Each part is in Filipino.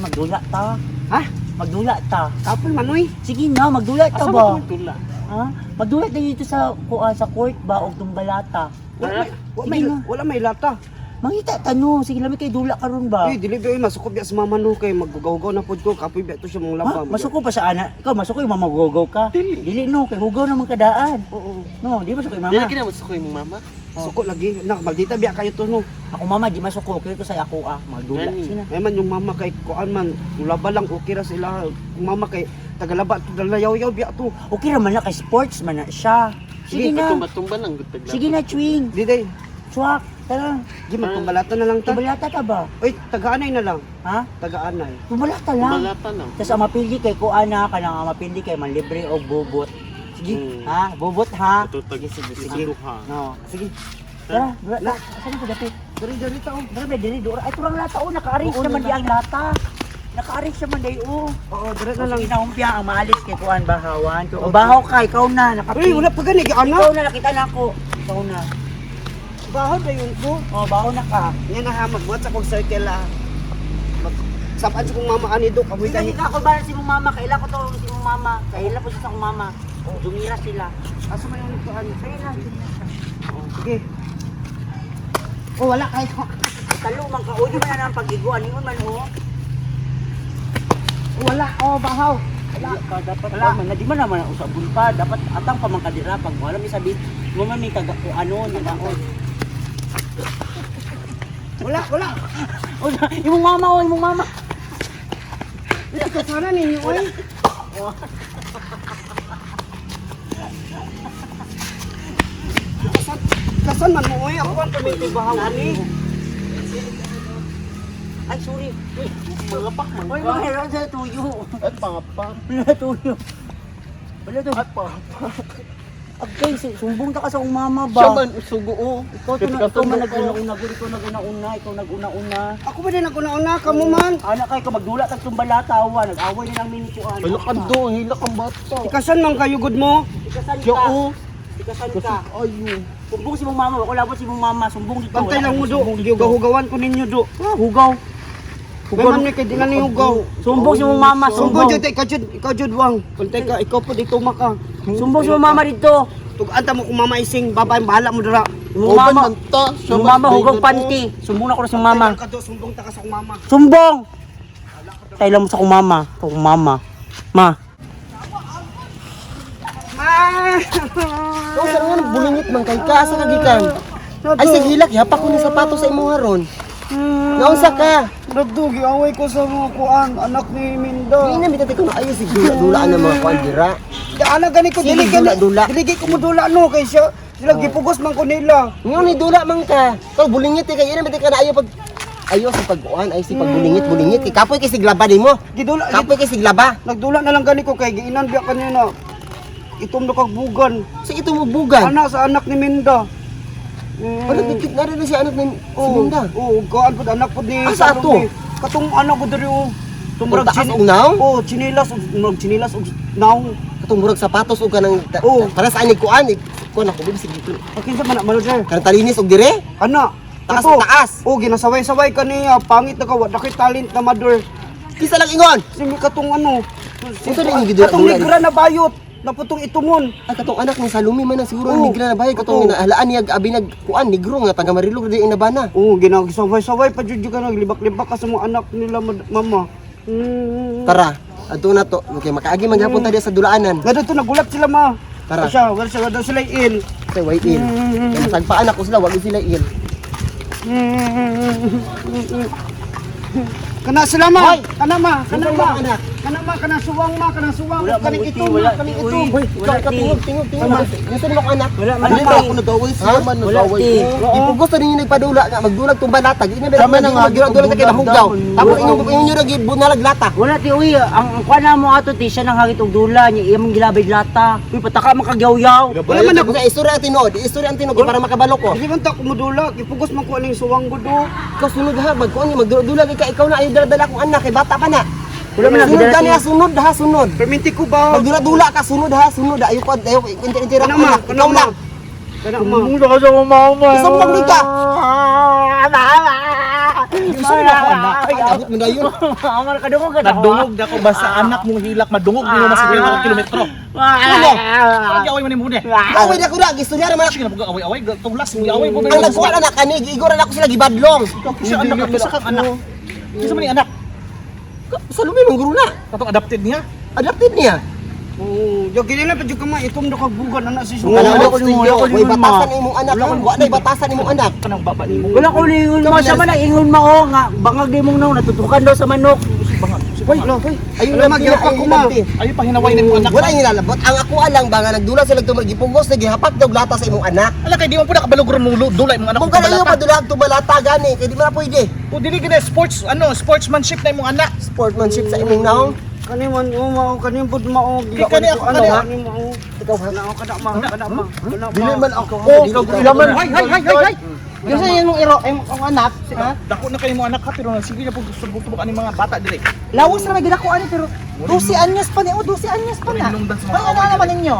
magdula ta. Ha? Magdula ta. Kapon manoy. Sige na, magdula ta Asa ba? ba tula? Ha? Magdula ta dito sa sa court ba og tumbalata. Wala may lata. Mangita tanong, sige lami kay dula karon ba? Dili ba masukop biya sa mama no kay maggugaw-gaw na pod ko kapoy biya to siya mong Ha? laba. Masuko pa sa ana. Ikaw masuko yung mamagogaw ka. Dili no, kay hugaw naman kadaan. Oo. No, di masuko yung Dili mama. kina masuko yung mama. Suko lagi. Nak maldita biya kayo to no. Ako mama di masuko, kaya ko sa ako magdula. Gani. Sina. May man yung mama kay kuan man ulaba lang okay ra sila. Yung mama kay tagalaba to dalayaw-yaw biya to. Okay raman na kay sports man na siya. Sige na. Tumba-tumba lang gud tagla. Sige na, Chwing. Di day. Swak. Tara. Di man pambalata na lang ta. Tumbalata ta ba? Oy, taga-anay na lang. Ha? Taga-anay. Tumbalata lang. Malata lang. Tapos ang mapili kay kuana kanang mapili kay manlibre og bubot. Sige, ha? Bubot ha. Ito tag Sige. duha. No, sige. Tara, dura. Asan ko dati? Diri ta oh. Dara diri dura. Ay turang lata o naka-arrange Oo, naman di na. ang lata. Naka-arrange naman day o. Oo, diri Na na lang. inahumpya ang maalis kay kuan bahawan. O bahaw ka ikaw na Uy, wala pa gani Ikaw ana. na nakita na ako. Ikaw na. Bahod na yun ko. O bahaw na ka. Yan na ha, magbuhat sa kong circle ah. Sapan sa kong mama ani do kamoy Hindi dahi. ka ako ba si mong mama? Kaila ko to si mong mama. Kaila po siya sa kong mama. O dumira sila. Asa may ulit ko ani. Kaya na. Sige. Oh, wala kayo. Talo man ka. O di man na ang pag-iguan. Ingon man o. Wala oh bahaw. Wala ka dapat man na di man naman usabon pa dapat atang pa man kadira pag wala mi sabi mo man may taga ko ano nagaon. Wala. O imong mama o imong mama. Wala ka sana ninyo oy. Kasan man mo oy ako ang tumiti bahaw ani. Ay sorry. Uy, Mangapak man. Oy mga hero sa tuyo. At pangapak. Wala tuyo. Wala to. At pangapak. Agkay sumbong ta ka sa akong mama Siya ba. man sugo o. Ikaw man nag-una-una gud ikaw nag-una-una. Ako ba din naguna-una kamo man. Ana kay ka magdula tag tumbalata wa nag-away ni lang minituan. Hilak do, hilak ang bata. Ikasan man kayo gud mo. Ikasan Siya ka. o. Ikasan Kasi ka. ayo. Sumbong si mong mama, ako labot si mong mama, sumbong dito. Bantay Wala lang mo akong do. sumbong dito. Hugaw-hugawan ko ninyo do. Ah, hugaw. May man ni kay di na ni hugaw. Sumbong si mong mama, Sumbong sumbong. jud ikaw jud wang. Bantay ka ikaw po dito maka. Sumbong si mong mama dito. Tug-anta mo kung mama ising babay bahala mo dira. Yung mama, man ta. yung mama hugaw panty. Sumbong na ko na sa mama. Ka do sumbong ta ka sa akong mama. Sumbong! Tayo lang mo sa kong mama. Kung mama. Ma. Kau sa nga bulingit man kay ka sa kagikan. Ay sige hilak yapak ko ni sapatos sa imo haron. Naunsa ka? Nagdugi away ko sa mga kuan anak ni Minda. Di na mitati ko na ayo si dula na mga kuan dira. Ana gani ko Sige, dili gani. dula. Dili ko mo dula no kay siya. Sila gipugos man ko nila. Ngayon ni dula man ka. Kau bulingit kay ina mitati ka na ayo pag ayo sa pagkuan ay si pagbulingit kay kapoy kay siglaba nimo. Gidula Kapoy kay siglaba. nagdula na lang gani ko kay giinan biya kanina. Itom do kag bugan. Sa ito mo bugan. Anak sa anak ni Minda. Ano dikit na rin si anak ni si Minda. Oo, gaan pud anak pud ni Asa ato? Katong anak ko diri oh. Tumurag taas og naw? Oh, chinilas og naw. Katong murag sapatos og kanang Oo. para sa ani kuan kuan ako bibi sige. Kinsa man manager? Kanang talinis og dire? Ana, Taas ato. taas. Oh, ginasaway-saway kaniya, pangit na ka, wa dakit talent na mother. Kisa lang ingon. Simi katong ano? Ito na yung gidula- Katong dula. negra na bayot, naputong itumon. Ay katong anak ni Salumi man ang siguro Oo. nigra na bahay Oo. katong halaan niya abi nag kuan negro nga taga Marilog di ang nabana. Oh, ginasaway-saway pa jud ka naglibak-libak ka sa mga anak nila mama. Tara, adto na to. Okay, makaagi maghapon ta diya sa dulaanan. Gado to nagulat sila ma. Tara. Wala siya daw sila il. Say wait in. Kaya sagpaan ako sila wag sila il. Kana sila ma. Hoy! Kana ma, kana Sino ma. ba anak? Kana ma, kana suwang ma, kana suwang. Wala Kaning mang itom uti, wala ma, kaning ti, itom. uy. Hoy, Wala, ikaw ti. tingog. Gusto mo anak? Wala man Ano ti. ba ako nagaway siya man Wala, nagaway. ti. Oo. Ipugos ta ninyo nagpadula nga magdulag tong banatag. Ina ba Tama na nga, magdulag ta kay mahugaw. daw. Tapos Oo. inyo ra gid bunalag lata. Wala ti uy, ang kuan na mo ato ti siya nang hagit og dula niya iyang gilabay lata. Uy pataka man kagyaw-yaw. Wala man ako sa istorya ang tinod. Istorya ang tinod para makabalo ko. Hindi man ta kumudula, ipugos man ko aning suwang gudo. Ikaw sunod ha, magkuhan niya, magdulag ikaw na ayaw dala kong anak, kay bata pa na. Wala man Sunod nagdala ka ti. niya, sunod ha, sunod. Perminti ko ba? Magdula-dula ka, sunod ha, sunod. Ayaw ko, intira Kana ko ma, anak. kana Ikaw ma. lang. Kana ma. Mula ka sa mama. Isang lang di ka. gusto mo ako anak. Ay, abot mo na yun. Amar ka dungog ka. Nadungog na ko basta anak mong hilak madungog mo masiguro ako kilometro. Ang away man ni muna. Away na ko na, gusto niya naman. Sige na pag away tulas mo away mo. Ang nagkuhan anak kani, gigoran ako sila gibadlong. Kasi anak ka sa kang anak. Kasi man ni anak. Sa lumi mong guru na. Katong adopted niya. Adapted niya. Oh, yo gini na padyo ka ma itom na kagbugan anak si Ano Sugan. ko ninyo? May batasan imong anak. Wa na batasan imong anak. Kanang baba ni mo. Wala ko lingon mo sa manang ingon mo oh, nga bangag di mong naw natutukan daw sa manok. Ayun Wala lang magyapa ko, ma. Ayo pa hinaway na mo anak. Wala yung nilalabot. Ang ako alang ba nga nagdula sila tumagipugos na gihapak daw lata sa imong anak. Ala kay di mo pud nakabalugron mo dulay mo anak Kung ko kanayo balata. padulag to balata gani, kay di man na pwede. O dili gid sports sportsmanship na imong anak. Sportsmanship sa imong naong. Kani man mao kani bud mao. Kani ako, ano kani ha? ako. Mao. Ikaw ha? Kana kana ma, kana ma. Kana ma. Dili man ako. Ilaman. Hay. Kasi yan mong iro, ang anak, ha? Dako na kay mo anak ha pero sige na pud subok-subok ani mga bata dire. Lawas na may ginakuan pero 12 anyos pa ni, 12 anyos pa na. Hinungdan sa mga Ay, ano naman ninyo?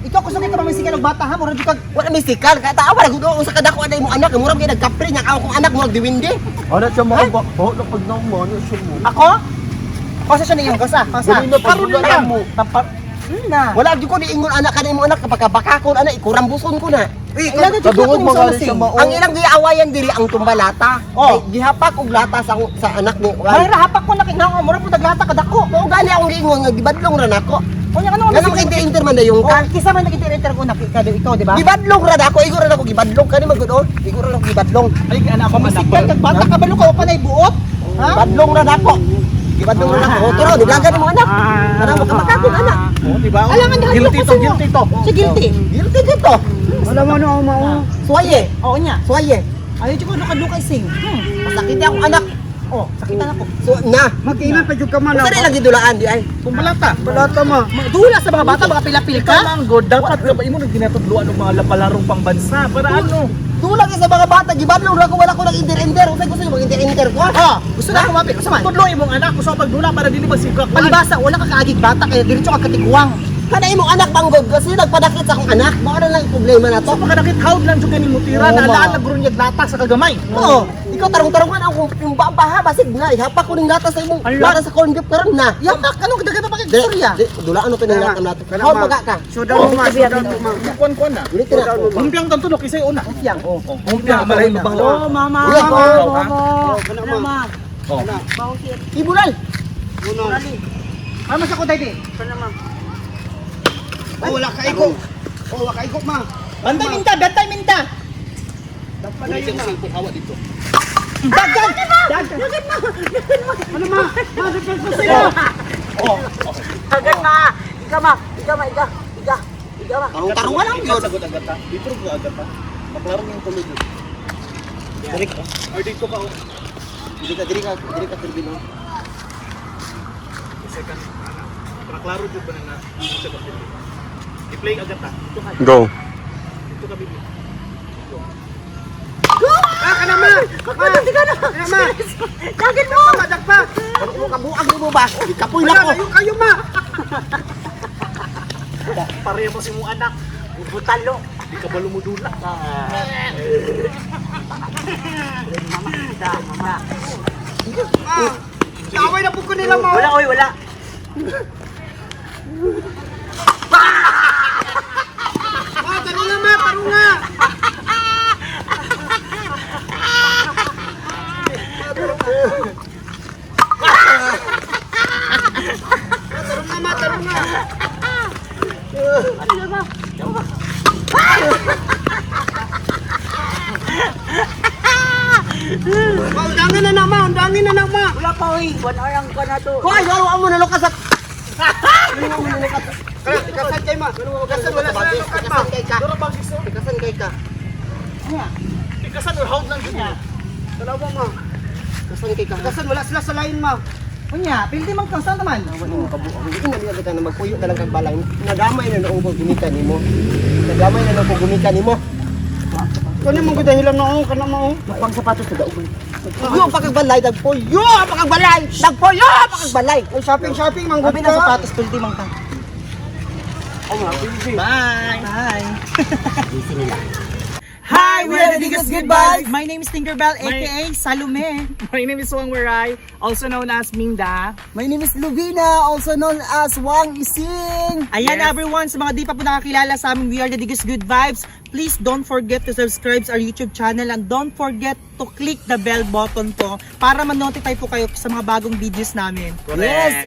Ikaw gusto kayo mamisikan ng bata ha, mura di ka. Wala mystical, kaya taawa na gudo sa kadako na imong anak, murag kay nagkapre nya ako kung anak mo diwindi. Ana siya mga bakho na pag nang mo siya mo. Ako? Kasa siya ninyo, kasa. Karon lang mo. Na. Wala di ko niingon anak ka na imong anak kapag bakakon ana ikurambuson ko na. Ilan na kadungog mga rin siya Ang ilang giawayan diri ang tumbalata. Oh. Ay, gihapak og lata sa anak ni May rahapak ko nakinaw, mura po taglata kadako. Mao gani akong giingon nga gibadlong ra nako. Kunya ano Ganun kay inter man dayon Oh, ka. kisa man nag-enter ko nakita ikaw, di ba? Gibadlong ra nako, igor ra nako gibadlong kani magudon. Igor ra nako gibadlong. Ay anak ko anak. Mamisikan kag bata ka balo ka o panay buot? Ha? Badlong ra nako. Gibadlong ra nako. Turo, dugagan mo anak. Para makamakakon anak. Oh, di ba? Alangan dahan Guilty ko to, sa mo. guilty to. Si guilty. Guilty dito. Wala man ako mao. Suwaye. Oo niya. Suwaye. Ayaw ko lukad-lukay sing. Masakit akong anak. Oh, sakitan ako. So na. Magkainan padyo ka man. Sa rin lagi dulaan di ay. Pumbalata. Balata ma. Dula sa mga bata, mga pilapil Ikaw ka. lang god dapat ka ba imo ginatudloan ng mga palarong pangbansa para ano? Dulang sa mga bata, gibadlong ra ko wala ko nang inter-inter. Usay gusto niyo mag-inter-inter ko? Oh, gusto na kumapit. Gusto man. Tudlo imong anak ko sa pagdula para dili masigak. Palibasa, wala ka kaagig bata, kaya diretso ka katiguang. Kana imong anak panggod kasi nagpadakit sa akong anak. Mao na lang yung problema na to. So pagkadakit hawd lang jud kani mo tira Oo, na ma. laan nagrunyag lata sa kagamay. Oo. Ikaw tarong-tarongan ako yung baha basig nga ihapak ko ning lata sa imong lata sa corn beef karon na. Yapak, anong dagat pa kay istorya? Dulaan ano pinanglatam nato. How maga ka? So daw ma, so daw ma. Kuan na. Ulit na. Humpiang tanto no kisay una. Yang, oh. Humpiang malay mo bang Oh, mama. Ulit, oh. Kana ma. Oh. Ibulal. Uno. Ano sa ko dai? Oh, wala ka iko. Oh, wala ka iko ma. Bantay minta, bantay minta. Padayon na. Hawa dito. Dagan. Ano ma? Ma, depend ko sa'yo. Oh. Agad ma. Ika ma. Ika ma. Ika. Ika. Ika ma. Tarong-tarungan lang yun. Sagot agad ta. Dito ko agad ta. Paklarong yung tulog. Direk. Or dito ka. Diri ka turbino. Second. Para klaro jud ba na sagot dito. I-play agad ta. Dito ka. Go. Dito ka bibi. Kana ma. Hindi ka na. Ma. Dagan mo. Madakpa. Ano mo kabuang mo ba? Ikapoy na Wala ko. kayo ma. Pareho mo si mong anak. Butalo. Di ka ba lumudula? Away na po ko nila ma. Wala, oy, wala. Ma, tarong nga ma, tarong nga. Tarong nga ma, tarong nga. Ma, undangin na na ma, undangin na na ma. Wala pa, oy. 1 hour ang ka na to. Hoy, wala mo na lukas at Kasan kay ma. Kasan wala sa lukat ma. Kasan kay ka. Duro bang siso? Kasan kay ka. Ikasan or hawd lang jud. Dalawa ma. Kasan kay ka. Kasan wala sila sa lain ma. Kunya, pildi man kang saan naman. Wala mo kabuang. Hindi na kita na magpuyo ka lang kag balay. Nadamay na noong gumikan nimo. Nadamay na noong gumikan nimo. Kani mong gidahilan na ako kana ma. Pang sapatos sa daog. Yo pakagbalay dagpuyo, pakagbalay. Dagpuyo, pakagbalay. Ay shopping manggod Gabi na ka. sapatos, pildi man kang. Bye. Bye. Hi, we are the Digas Good Vibes. My name is Tinkerbell, aka Salome. My name is Wang Waray, also known as Minda. My name is Luvina, also known as Wang Ising. Ayan Yes. everyone, sa mga di pa po nakakilala sa amin, we are the Digas Good Vibes. Please don't forget to subscribe our YouTube channel and don't forget to click the bell button po para ma-notify po kayo sa mga bagong videos namin. Correct.